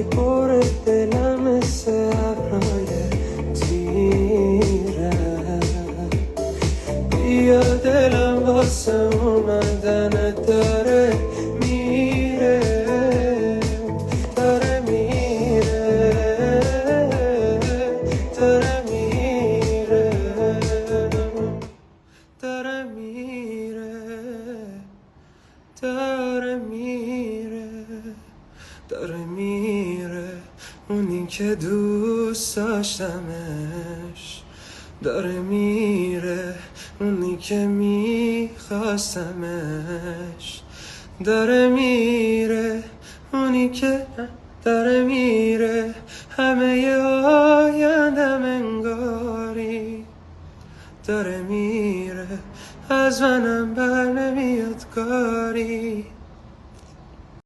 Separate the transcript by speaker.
Speaker 1: پر دلم مثل ابرهای تیره. بیا دلم واسه اومدن داره میره، داره میره، داره میره، داره میره، داره میره، داره میره. اونی که دوست داشتمش داره میره، اونی که میخواستمش داره میره، اونی که داره میره. همه آیندم انگاری داره میره، از منم بر نمیاد کاری.